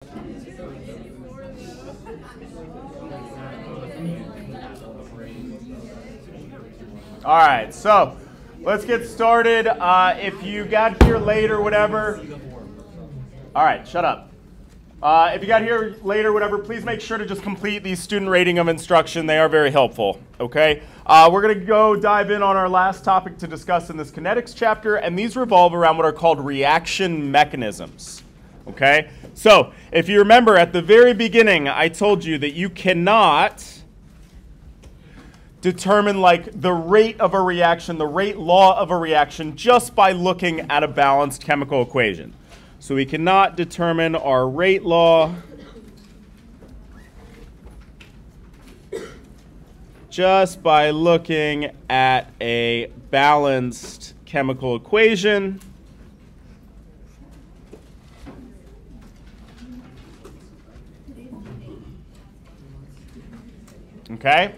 All right, so let's get started. If you got here late or whatever, all right, shut up. If you got here late or whatever, please make sure to just complete the student rating of instruction. They are very helpful, okay? We're going to go dive in on our last topic to discuss in this kinetics chapter, and these revolve around what are called reaction mechanisms, okay? So if you remember at the very beginning, I told you that you cannot determine like the rate of a reaction, the rate law of a reaction, just by looking at a balanced chemical equation. So we cannot determine our rate law just by looking at a balanced chemical equation. Okay?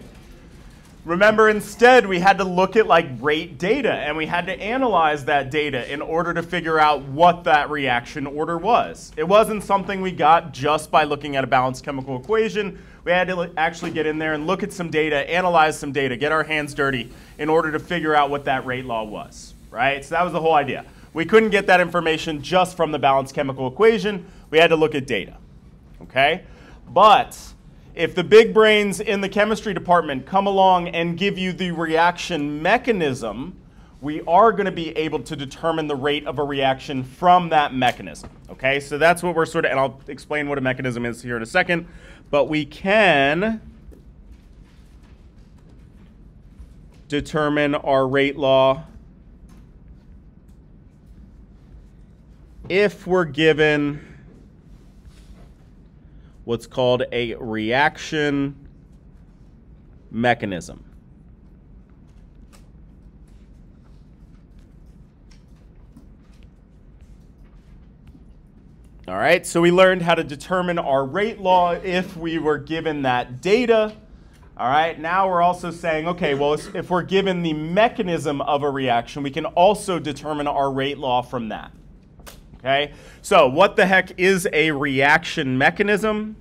Remember, instead, we had to look at like rate data, and we had to analyze that data in order to figure out what that reaction order was. It wasn't something we got just by looking at a balanced chemical equation. We had to actually get in there and look at some data, analyze some data, get our hands dirty in order to figure out what that rate law was, right? So that was the whole idea. We couldn't get that information just from the balanced chemical equation. We had to look at data, okay? But if the big brains in the chemistry department come along and give you the reaction mechanism, we are going to be able to determine the rate of a reaction from that mechanism. Okay, so that's what we're sort of, and I'll explain what a mechanism is here in a second, but we can determine our rate law if we're given what's called a reaction mechanism. All right, so we learned how to determine our rate law if we were given that data. All right, now we're also saying, okay, well, if we're given the mechanism of a reaction, we can also determine our rate law from that. Okay, so what the heck is a reaction mechanism?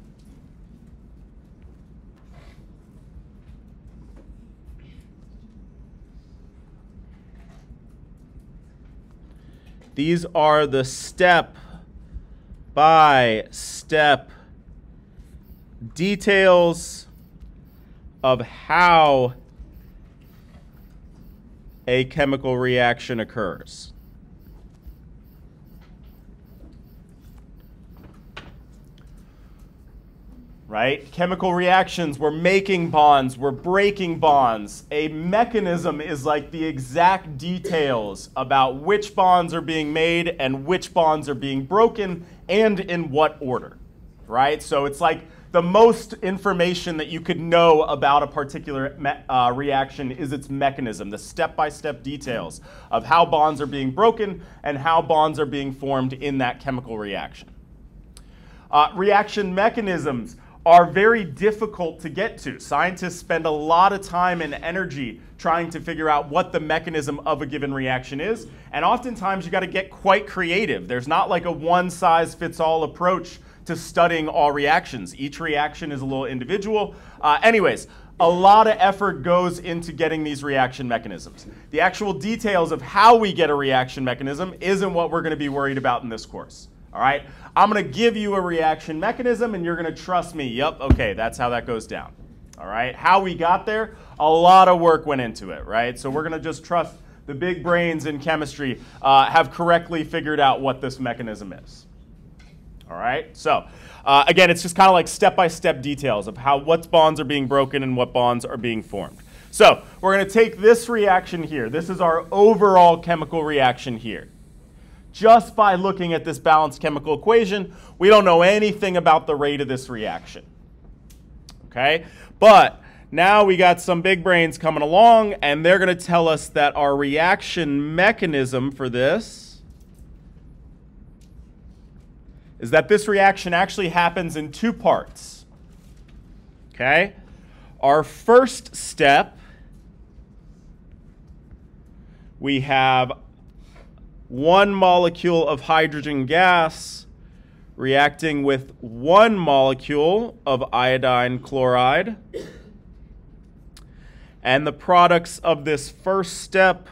These are the step-by-step details of how a chemical reaction occurs. Right? Chemical reactions, we're making bonds, we're breaking bonds. A mechanism is like the exact details about which bonds are being made and which bonds are being broken and in what order. Right? So it's like the most information that you could know about a particular reaction is its mechanism, the step-by-step details of how bonds are being broken and how bonds are being formed in that chemical reaction. Reaction mechanisms are very difficult to get to. Scientists spend a lot of time and energy trying to figure out what the mechanism of a given reaction is, and oftentimes you got to get quite creative. There's not like a one-size-fits-all approach to studying all reactions. Each reaction is a little individual. Anyways, a lot of effort goes into getting these reaction mechanisms. The actual details of how we get a reaction mechanism isn't what we're going to be worried about in this course. All right, I'm going to give you a reaction mechanism, and you're going to trust me. Yep, okay, that's how that goes down. All right, how we got there, a lot of work went into it, right? So we're going to just trust the big brains in chemistry have correctly figured out what this mechanism is. All right, so again, it's just kind of like step-by-step details of how what bonds are being broken and what bonds are being formed. So we're going to take this reaction here. This is our overall chemical reaction here. Just by looking at this balanced chemical equation, we don't know anything about the rate of this reaction. Okay? But now we got some big brains coming along, and they're going to tell us that our reaction mechanism for this is that this reaction actually happens in two parts. Okay? Our first step, we have one molecule of hydrogen gas reacting with one molecule of iodine chloride. And the products of this first step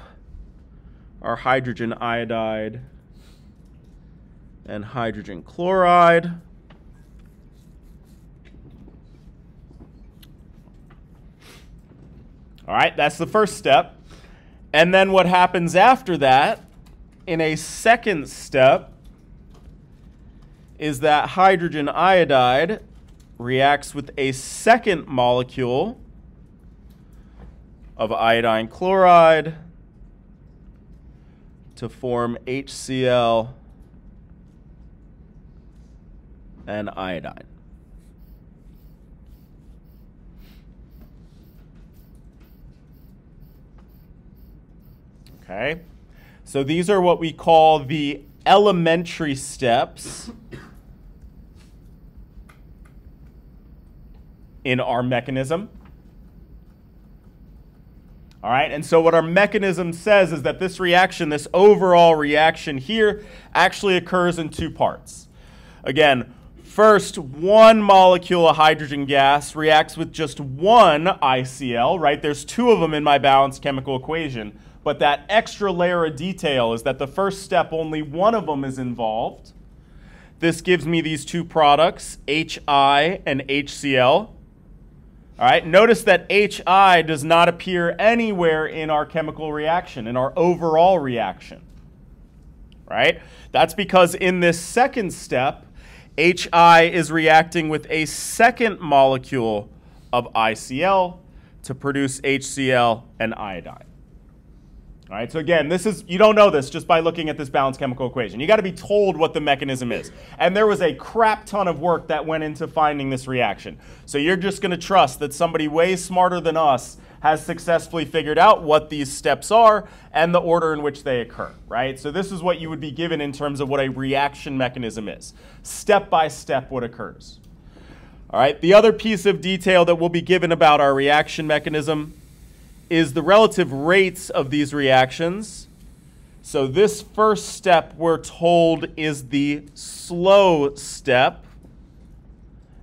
are hydrogen iodide and hydrogen chloride. All right, that's the first step. And then what happens after that, in a second step, is that hydrogen iodide reacts with a second molecule of iodine chloride to form HCl and iodine. Okay, so these are what we call the elementary steps in our mechanism. All right, and so what our mechanism says is that this reaction, this overall reaction here, actually occurs in two parts. Again, first, one molecule of hydrogen gas reacts with just one ICl, right? There's two of them in my balanced chemical equation, but that extra layer of detail is that the first step, only one of them is involved. This gives me these two products, HI and HCl. All right, notice that HI does not appear anywhere in our chemical reaction, in our overall reaction, right? That's because in this second step, HI is reacting with a second molecule of ICl to produce HCl and iodine. All right, so again, you don't know this just by looking at this balanced chemical equation. You got to be told what the mechanism is. And there was a crap ton of work that went into finding this reaction. So you're just going to trust that somebody way smarter than us has successfully figured out what these steps are and the order in which they occur, right? So this is what you would be given in terms of what a reaction mechanism is. Step by step what occurs. All right, the other piece of detail that we'll be given about our reaction mechanism is the relative rates of these reactions. So this first step, we're told, is the slow step.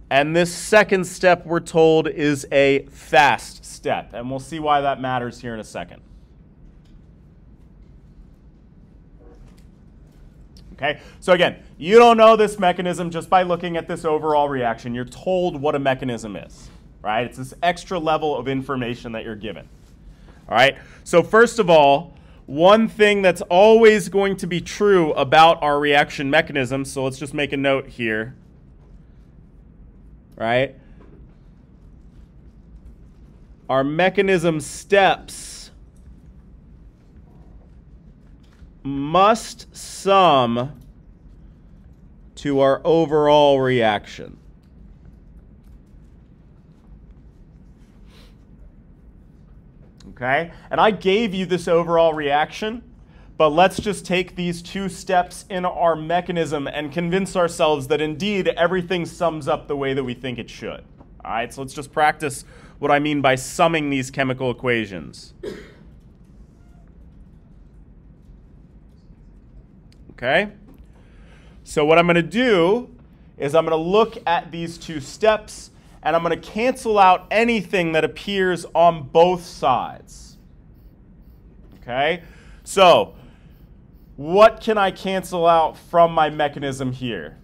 And this second step, we're told, is a fast step. And we'll see why that matters here in a second. Okay, so again, you don't know this mechanism just by looking at this overall reaction. You're told what a mechanism is, right? It's this extra level of information that you're given. All right, so first of all, one thing that's always going to be true about our reaction mechanism, so let's just make a note here, right? Our mechanism steps must sum to our overall reaction. Okay, and I gave you this overall reaction, but let's just take these two steps in our mechanism and convince ourselves that indeed everything sums up the way that we think it should. All right, so let's just practice what I mean by summing these chemical equations. Okay, so what I'm going to do is I'm going to look at these two steps and I'm going to cancel out anything that appears on both sides. Okay? So, what can I cancel out from my mechanism here?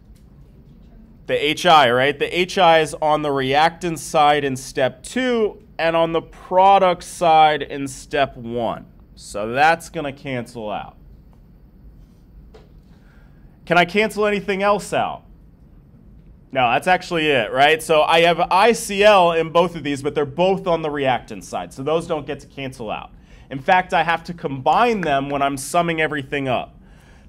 The HI, right? The HI is on the reactant side in step 2 and on the product side in step 1. So that's going to cancel out. Can I cancel anything else out? No, that's actually it, right? So I have ICl in both of these, but they're both on the reactant side, so those don't get to cancel out. In fact, I have to combine them when I'm summing everything up.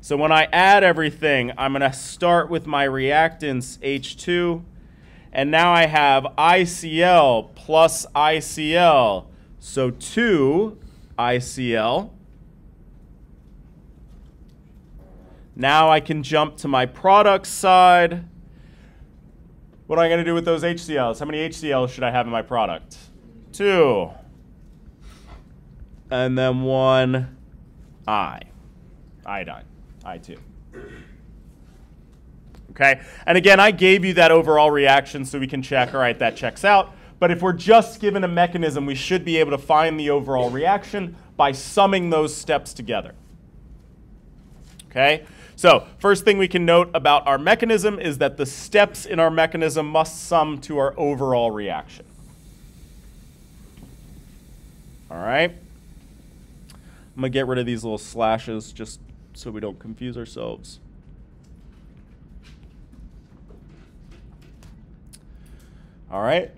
So when I add everything, I'm going to start with my reactants, H2, and now I have ICl plus ICl, so 2 ICl. Now I can jump to my product side. What am I going to do with those HCl's? How many HCl's should I have in my product? 2. And then 1 iodine, I2. Okay? And again, I gave you that overall reaction so we can check, all right, that checks out. But if we're just given a mechanism, we should be able to find the overall reaction by summing those steps together. Okay? So first thing we can note about our mechanism is that the steps in our mechanism must sum to our overall reaction. All right? I'm going to get rid of these little slashes just so we don't confuse ourselves. All right?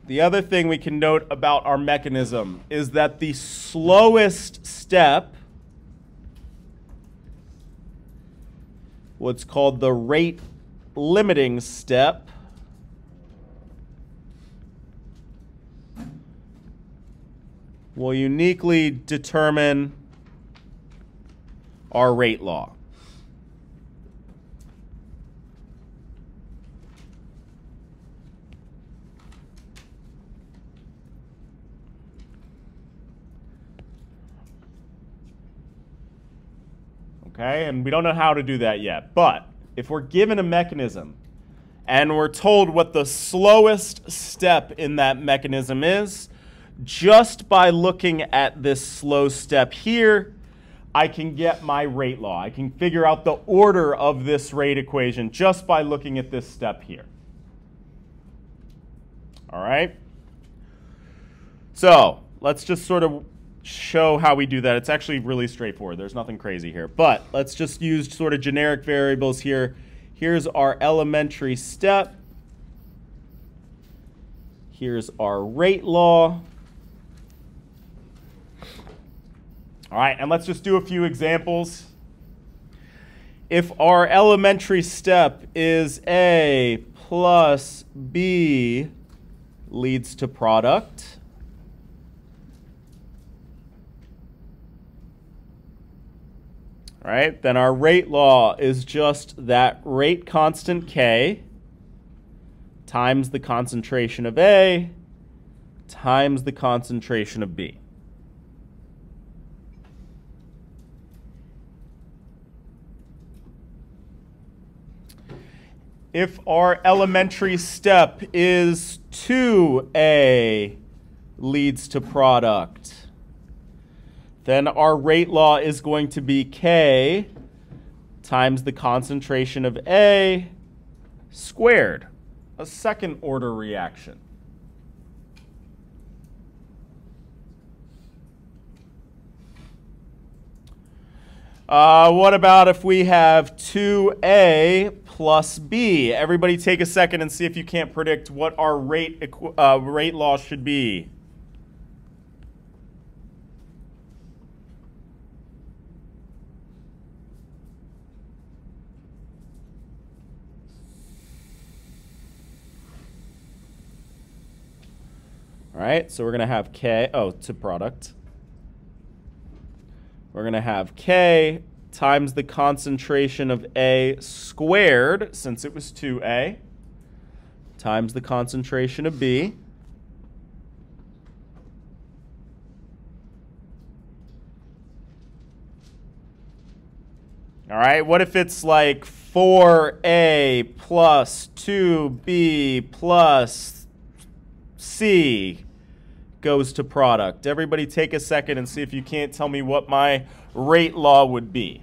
The other thing we can note about our mechanism is that the slowest step, what's called the rate limiting step, will uniquely determine our rate law. Okay, and we don't know how to do that yet, but if we're given a mechanism and we're told what the slowest step in that mechanism is, just by looking at this slow step here, I can get my rate law. I can figure out the order of this rate equation just by looking at this step here. All right? So let's just sort of show how we do that. It's actually really straightforward. There's nothing crazy here. But let's just use sort of generic variables here. Here's our elementary step. Here's our rate law. All right, and let's just do a few examples. If our elementary step is A plus B leads to product, all right, then our rate law is just that rate constant K times the concentration of A times the concentration of B. If our elementary step is 2A leads to product, then our rate law is going to be K times the concentration of A squared, a second order reaction. What about if we have 2A plus B? Everybody take a second and see if you can't predict what our rate law should be. All right, so we're going to have K, to product. We're going to have K times the concentration of A squared, since it was 2A, times the concentration of B. All right, what if it's like 4A plus 2B plus C goes to product? Everybody take a second and see if you can't tell me what my rate law would be.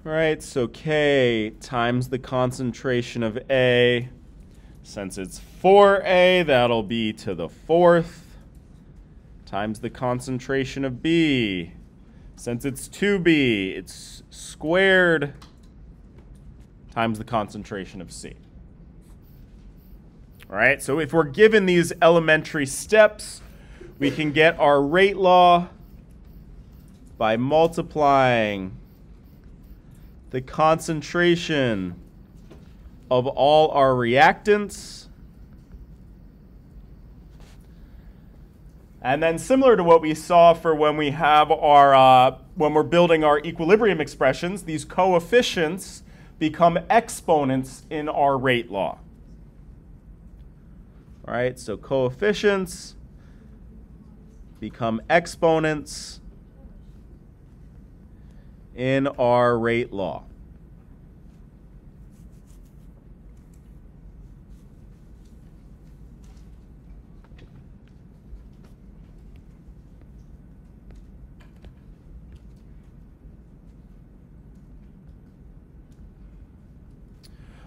All right, so K times the concentration of A. Since it's 4A, that'll be to the fourth, times the concentration of B. Since it's 2B, it's squared times the concentration of C. All right, so if we're given these elementary steps, we can get our rate law by multiplying the concentration of all our reactants. And then similar to what we saw for when we have our, when we're building our equilibrium expressions, these coefficients become exponents in our rate law. All right, so coefficients become exponents in our rate law.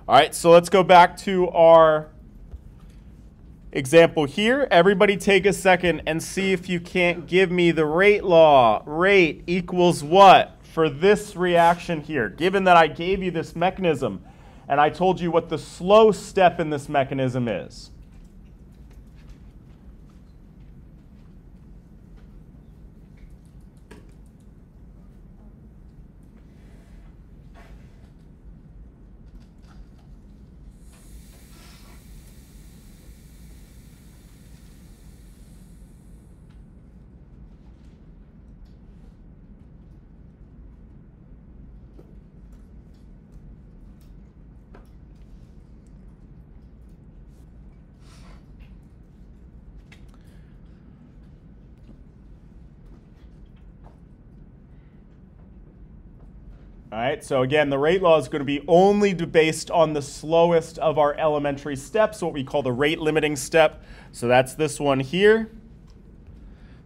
All right, so let's go back to our example here. Everybody take a second and see if you can't give me the rate law. Rate equals what for this reaction here? Given that I gave you this mechanism and I told you what the slow step in this mechanism is. All right, so again, the rate law is going to be only based on the slowest of our elementary steps, what we call the rate limiting step. So that's this one here.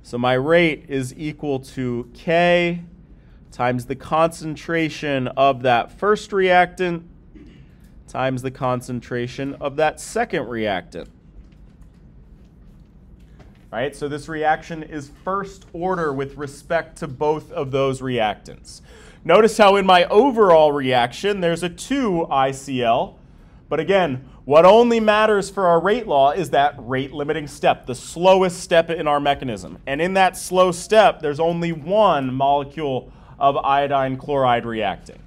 So my rate is equal to K times the concentration of that first reactant times the concentration of that second reactant. All right, so this reaction is first order with respect to both of those reactants. Notice how in my overall reaction there's a 2 ICl, but again, what only matters for our rate law is that rate limiting step, the slowest step in our mechanism. And in that slow step, there's only one molecule of iodine chloride reacting.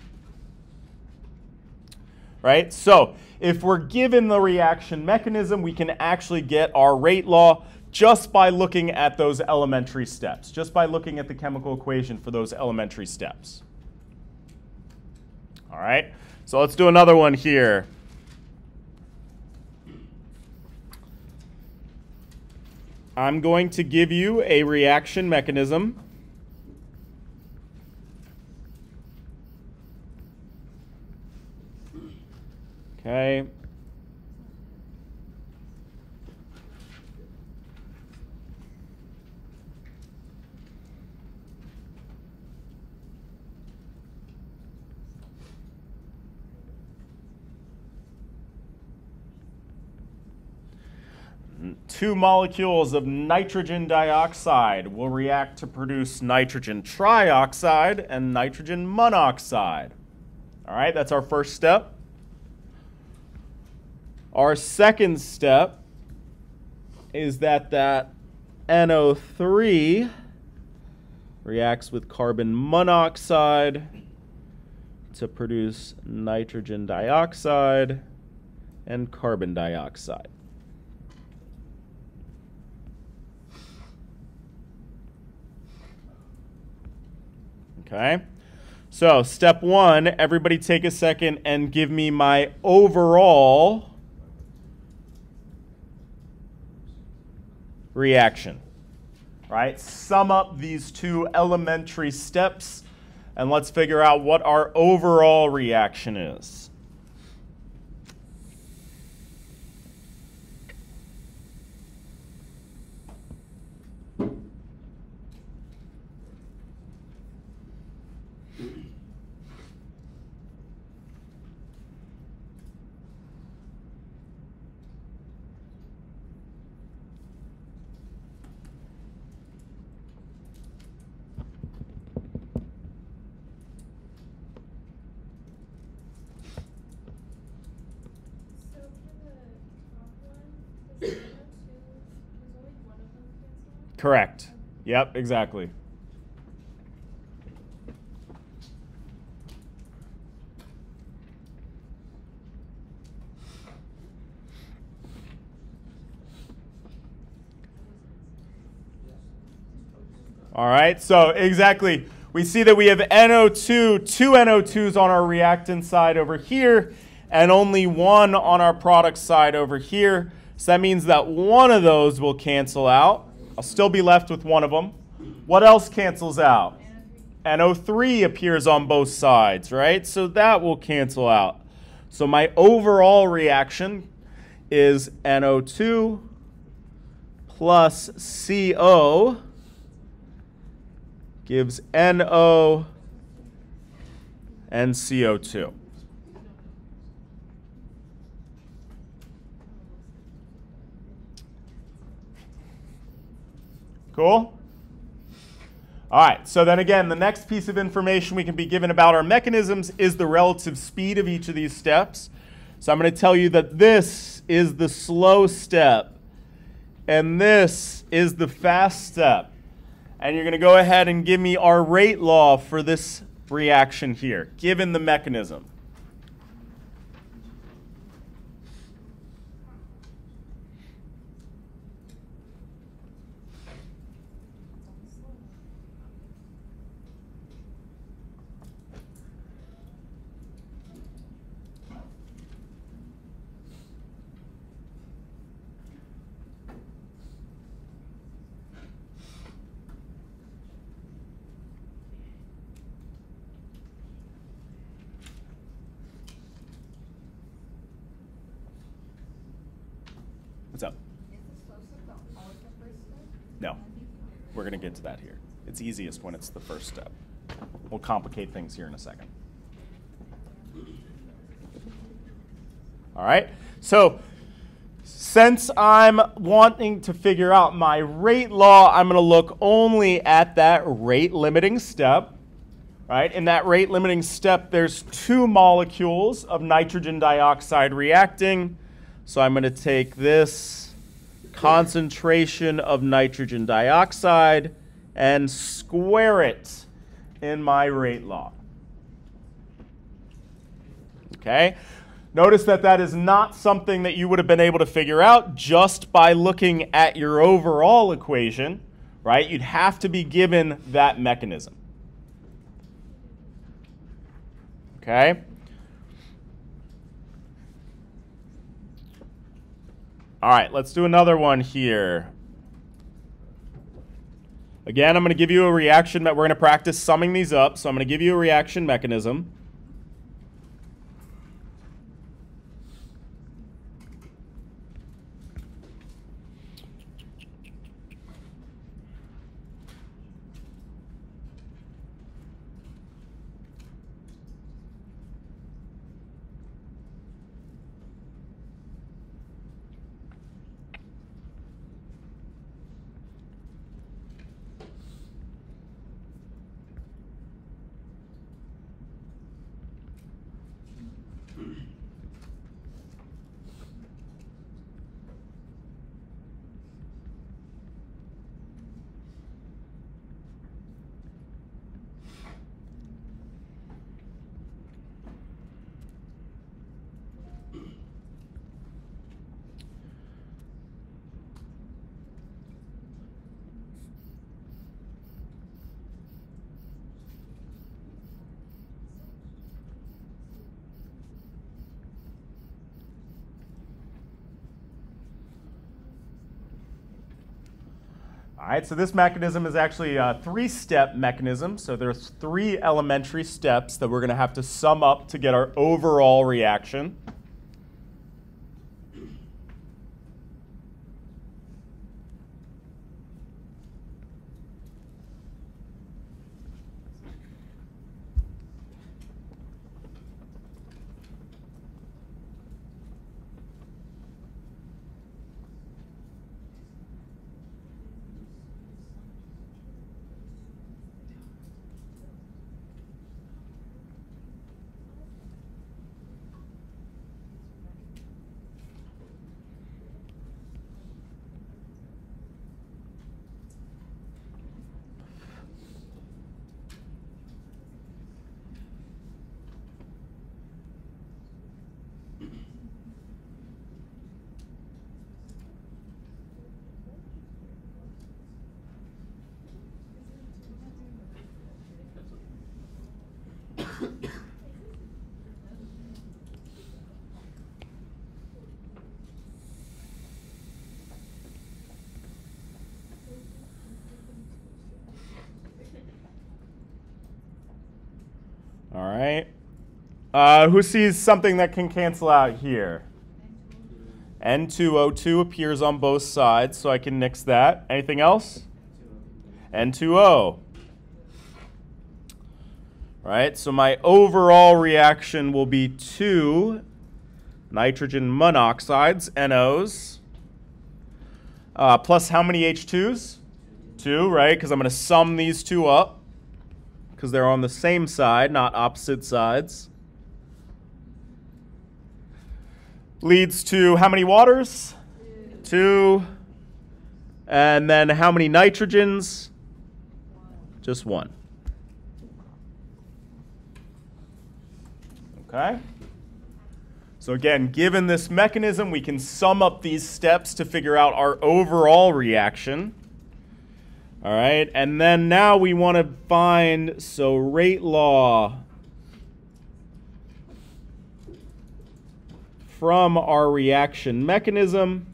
Right? So if we're given the reaction mechanism, we can actually get our rate law just by looking at those elementary steps, just by looking at the chemical equation for those elementary steps. All right, so let's do another one here. I'm going to give you a reaction mechanism. Okay. Two molecules of nitrogen dioxide will react to produce nitrogen trioxide and nitrogen monoxide. All right, that's our first step. Our second step is that NO3 reacts with carbon monoxide to produce nitrogen dioxide and carbon dioxide. Okay, so step one, everybody take a second and give me my overall reaction. Right? Sum up these two elementary steps and let's figure out what our overall reaction is. Correct. Yep, exactly. All right, so exactly. We see that we have NO2, two NO2s on our reactant side over here, and only one on our product side over here. So that means that one of those will cancel out. I'll still be left with one of them. What else cancels out? NO3 appears on both sides, right? So that will cancel out. So my overall reaction is NO2 plus CO gives NO and CO2. Cool? All right, so then again, the next piece of information we can be given about our mechanisms is the relative speed of each of these steps. So I'm going to tell you that this is the slow step, and this is the fast step. And you're going to go ahead and give me our rate law for this reaction here, given the mechanism. What's up? No. We're going to get to that here. It's easiest when it's the first step. We'll complicate things here in a second. All right. So since I'm wanting to figure out my rate law, I'm going to look only at that rate limiting step. Right? In that rate limiting step, there's two molecules of nitrogen dioxide reacting. So I'm going to take this concentration of nitrogen dioxide and square it in my rate law. Okay? Notice that that is not something that you would have been able to figure out just by looking at your overall equation, right? You'd have to be given that mechanism. Okay? All right, let's do another one here. Again, I'm going to give you a reaction that we're going to practice summing these up. So I'm going to give you a reaction mechanism. All right, so this mechanism is actually a three-step mechanism. So there's three elementary steps that we're going to have to sum up to get our overall reaction. Who sees something that can cancel out here? N2O2 appears on both sides, so I can nix that. Anything else? N2O. Right, so my overall reaction will be 2 nitrogen monoxides, NOs, plus how many H2s? 2, right, because I'm going to sum these two up because they're on the same side, not opposite sides. Leads to how many waters? 2. And then how many nitrogens? Just 1. Okay? So again, given this mechanism, we can sum up these steps to figure out our overall reaction. All right, and then now we want to find, so rate law from our reaction mechanism.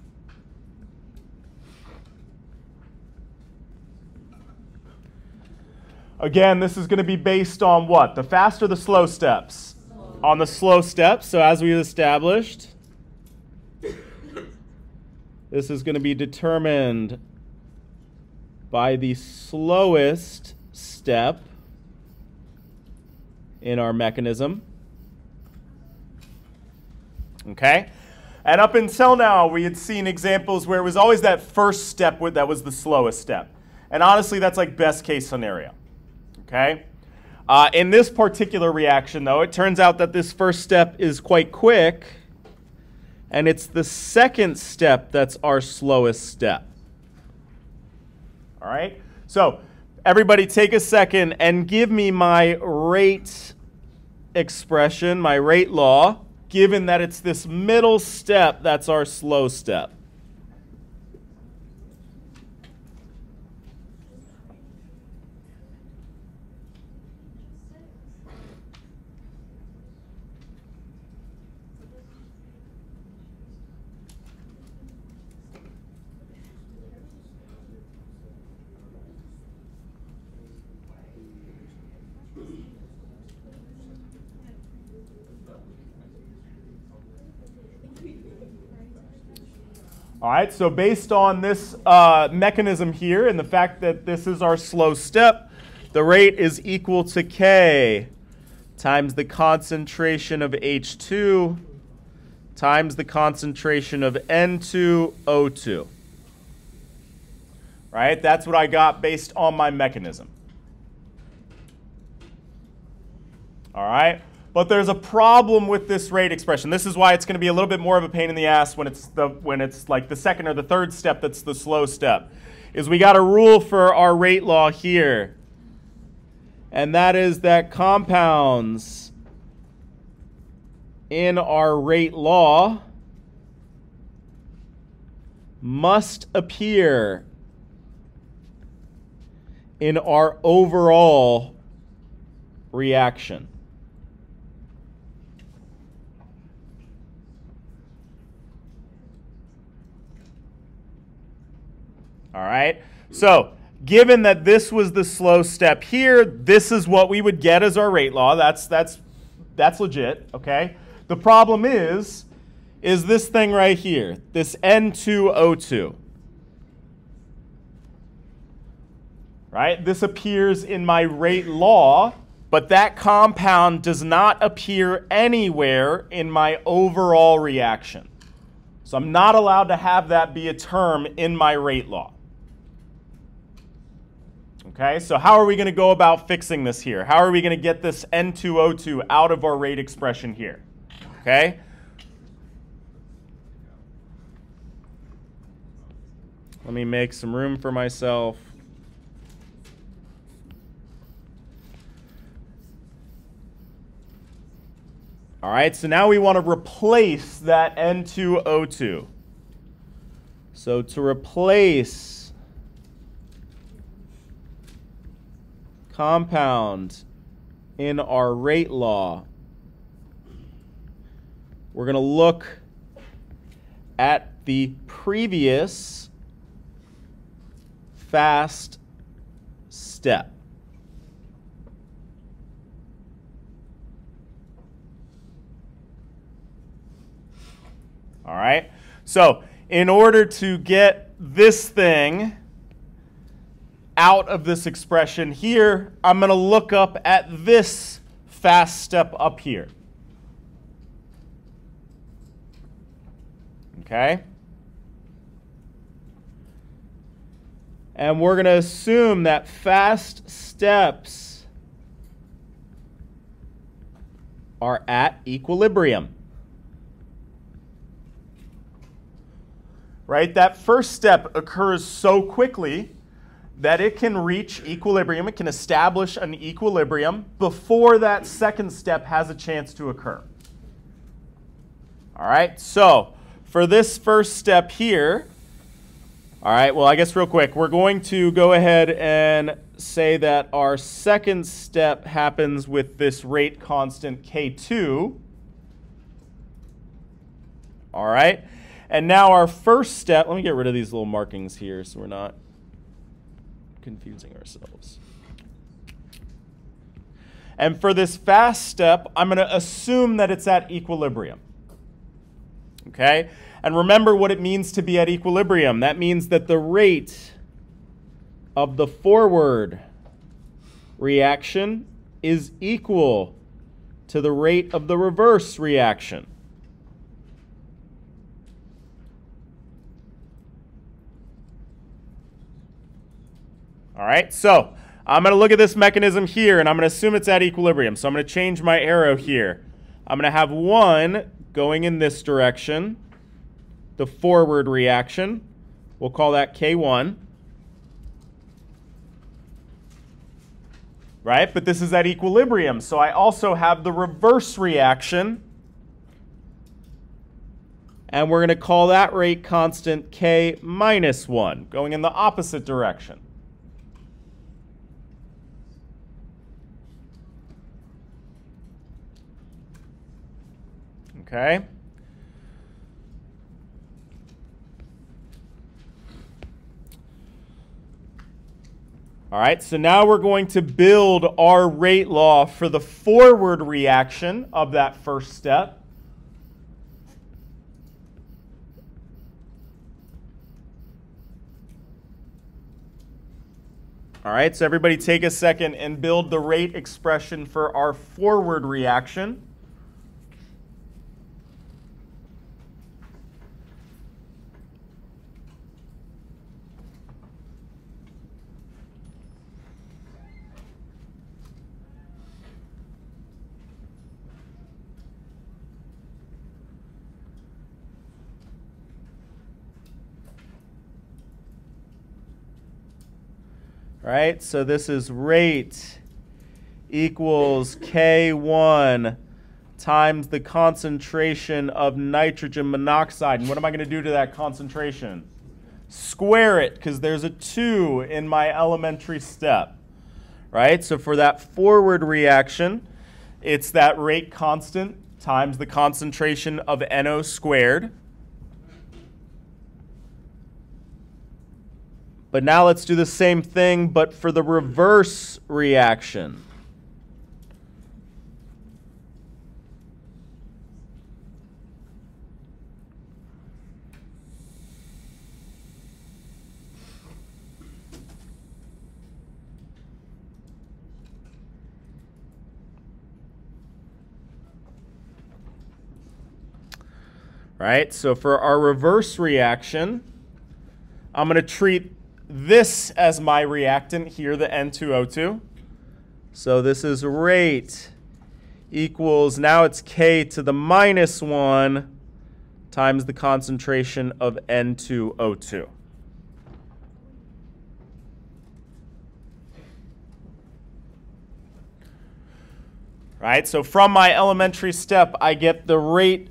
Again, this is going to be based on what? The fast or the slow steps? Slow. On the slow steps. So as we've established, this is going to be determined by the slowest step in our mechanism. Okay? And up until now, we had seen examples where it was always that first step that was the slowest step. And honestly, that's like best case scenario. Okay? In this particular reaction, though, it turns out that this first step is quite quick, and it's the second step that's our slowest step. All right? So everybody take a second and give me my rate expression, my rate law, given that it's this middle step that's our slow step. All right, so based on this mechanism here and the fact that this is our slow step, the rate is equal to K times the concentration of H2 times the concentration of N2O2. Right? That's what I got based on my mechanism. All right? But there's a problem with this rate expression. This is why it's going to be a little bit more of a pain in the ass when it's like the second or the third step that's the slow step. Is we got a rule for our rate law here. And that is that compounds in our rate law must appear in our overall reaction. All right, so given that this was the slow step here, this is what we would get as our rate law. That's legit, okay? The problem is this thing right here, this N2O2. Right? This appears in my rate law, but that compound does not appear anywhere in my overall reaction. So I'm not allowed to have that be a term in my rate law. Okay, so how are we going to go about fixing this here? How are we going to get this N2O2 out of our rate expression here? Okay? Let me make some room for myself. All right, so now we want to replace that N2O2. So to replace compound in our rate law, we're going to look at the previous fast step. All right? So in order to get this thing out of this expression here, I'm going to look up at this fast step up here. Okay? And we're going to assume that fast steps are at equilibrium. Right? That first step occurs so quickly that it can reach equilibrium. It can establish an equilibrium before that second step has a chance to occur. All right? So for this first step here, all right, well, I guess real quick, we're going to go ahead and say that our second step happens with this rate constant K2. All right, and now our first step, let me get rid of these little markings here so we're not confusing ourselves. And for this fast step, I'm going to assume that it's at equilibrium. Okay? And remember what it means to be at equilibrium. That means that the rate of the forward reaction is equal to the rate of the reverse reaction. All right, so I'm going to look at this mechanism here, and I'm going to assume it's at equilibrium. So I'm going to change my arrow here. I'm going to have one going in this direction, the forward reaction. We'll call that K1. Right? But this is at equilibrium, so I also have the reverse reaction. And we're going to call that rate constant K minus 1, going in the opposite direction. Okay? All right, so now we're going to build our rate law for the forward reaction of that first step. All right, so everybody take a second and build the rate expression for our forward reaction. Right, so this is rate equals K1 times the concentration of nitrogen monoxide. And what am I going to do to that concentration? Square it, because there's a 2 in my elementary step. Right, so for that forward reaction, it's that rate constant times the concentration of NO squared. But now let's do the same thing, but for the reverse reaction. Right, so for our reverse reaction, I'm going to treat this as my reactant here, the N2O2. So this is rate equals, now it's K to the minus 1 times the concentration of N2O2. Right, so from my elementary step, I get the rate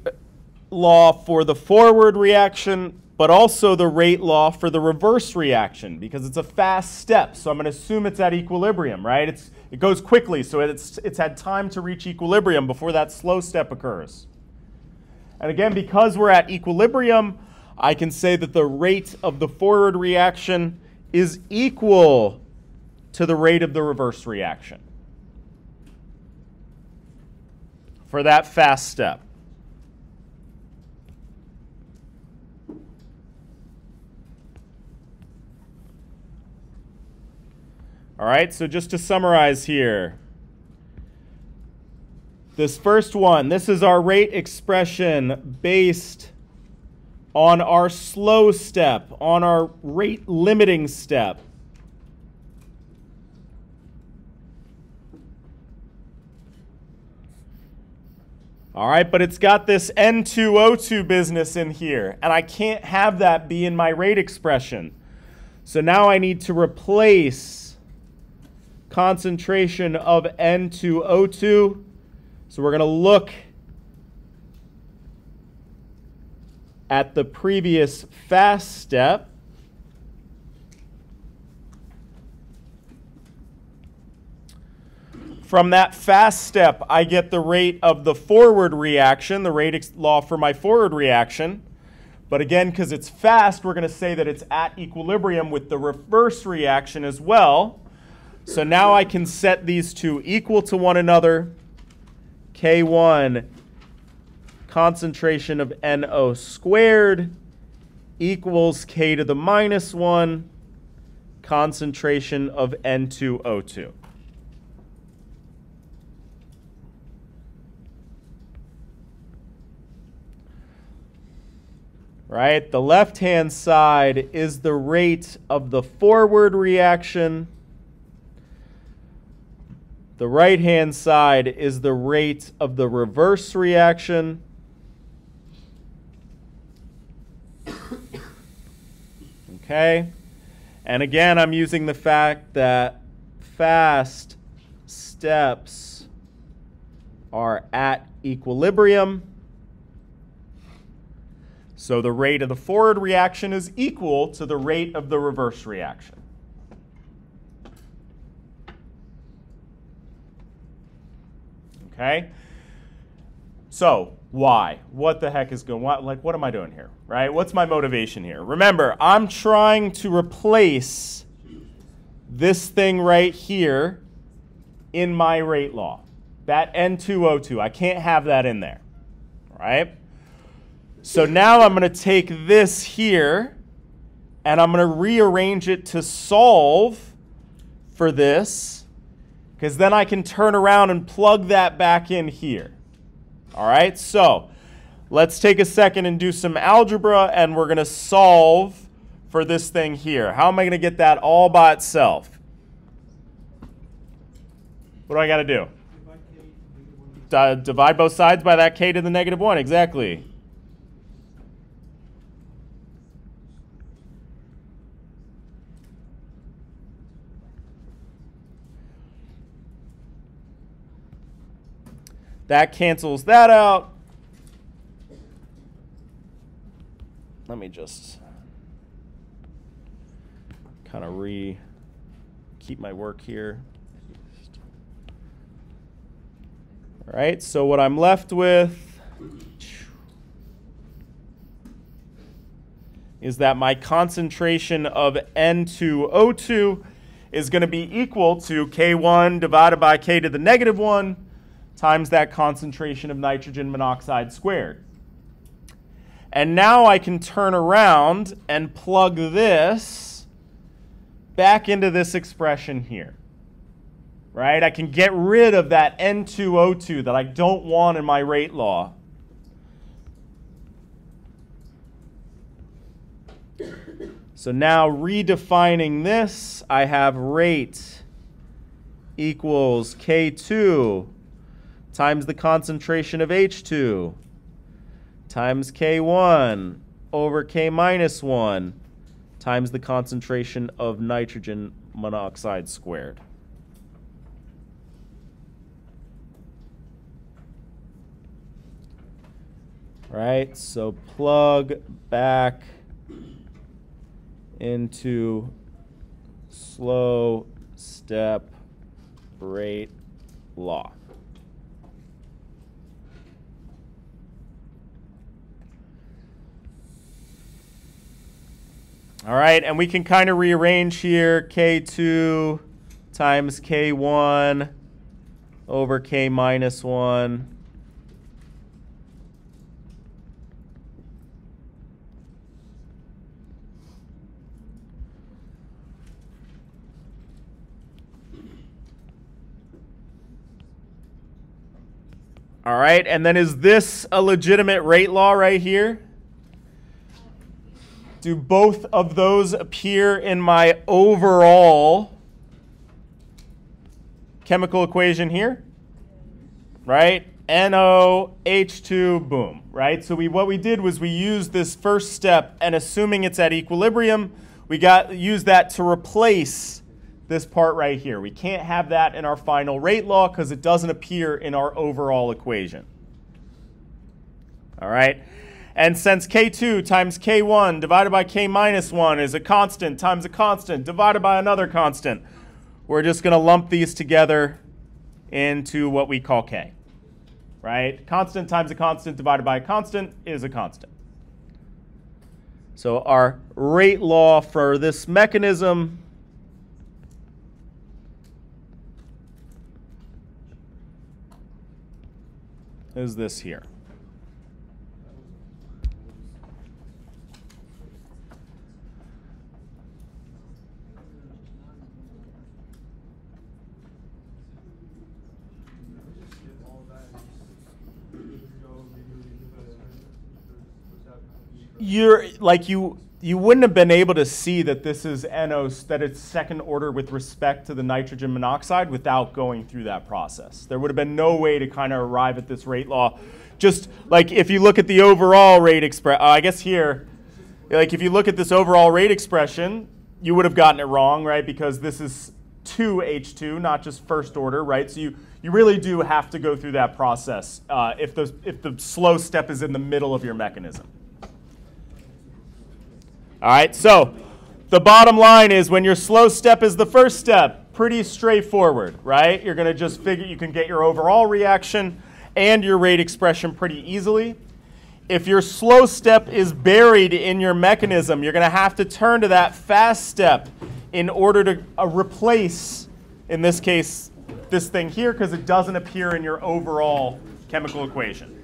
law for the forward reaction, but also the rate law for the reverse reaction, because it's a fast step. So I'm going to assume it's at equilibrium, right? It goes quickly, so it's had time to reach equilibrium before that slow step occurs. And again, because we're at equilibrium, I can say that the rate of the forward reaction is equal to the rate of the reverse reaction for that fast step. All right, so just to summarize here, this first one, this is our rate expression based on our slow step, on our rate limiting step. All right, but it's got this N2O2 business in here, and I can't have that be in my rate expression. So now I need to replace concentration of N2O2. So we're going to look at the previous fast step. From that fast step, I get the rate of the forward reaction, the rate law for my forward reaction. But again, because it's fast, we're going to say that it's at equilibrium with the reverse reaction as well. So now I can set these two equal to one another. K1, concentration of NO squared, equals K to the minus 1, concentration of N2O2. Right? The left-hand side is the rate of the forward reaction. The right-hand side is the rate of the reverse reaction. Okay? And again, I'm using the fact that fast steps are at equilibrium. So the rate of the forward reaction is equal to the rate of the reverse reaction. Okay? So why? What the heck is going on? Like, what am I doing here? Right? What's my motivation here? Remember, I'm trying to replace this thing right here in my rate law. That N2O2. I can't have that in there. Right? So now I'm going to take this here, and I'm going to rearrange it to solve for this, because then I can turn around and plug that back in here. All right, so let's take a second and do some algebra, and we're going to solve for this thing here. How am I going to get that all by itself? What do I got to do? Divide both sides by that k to the negative 1, exactly. That cancels that out. Let me just kind of keep my work here. All right, so what I'm left with is that my concentration of N2O2 is going to be equal to K1 divided by K to the negative 1 times that concentration of nitrogen monoxide squared. And now I can turn around and plug this back into this expression here. Right? I can get rid of that N2O2 that I don't want in my rate law. So now redefining this, I have rate equals K2 times the concentration of H2 times K1 over K minus 1 times the concentration of nitrogen monoxide squared. Right, so plug back into slow step rate law. All right, and we can kind of rearrange here, K2 times K1 over K minus 1. All right, and then is this a legitimate rate law right here? Do both of those appear in my overall chemical equation here? Right? NOH2, boom, right? So what we did was we used this first step, and assuming it's at equilibrium, we used that to replace this part right here. We can't have that in our final rate law because it doesn't appear in our overall equation. All right? And since K2 times K1 divided by K minus 1 is a constant times a constant divided by another constant, we're just going to lump these together into what we call K. Right? Constant times a constant divided by a constant is a constant. So our rate law for this mechanism is this here. You wouldn't have been able to see that this is NO, that it's second order with respect to the nitrogen monoxide without going through that process. There would have been no way to kind of arrive at this rate law. Just like if you look at the overall rate expression, I guess here, like if you look at this overall rate expression, you would have gotten it wrong, right? Because this is 2H2, not just first order, right? So you really do have to go through that process if the slow step is in the middle of your mechanism. All right, so the bottom line is when your slow step is the first step, pretty straightforward, right? You're going to just figure you can get your overall reaction and your rate expression pretty easily. If your slow step is buried in your mechanism, you're going to have to turn to that fast step in order to replace, in this case, this thing here because it doesn't appear in your overall chemical equation.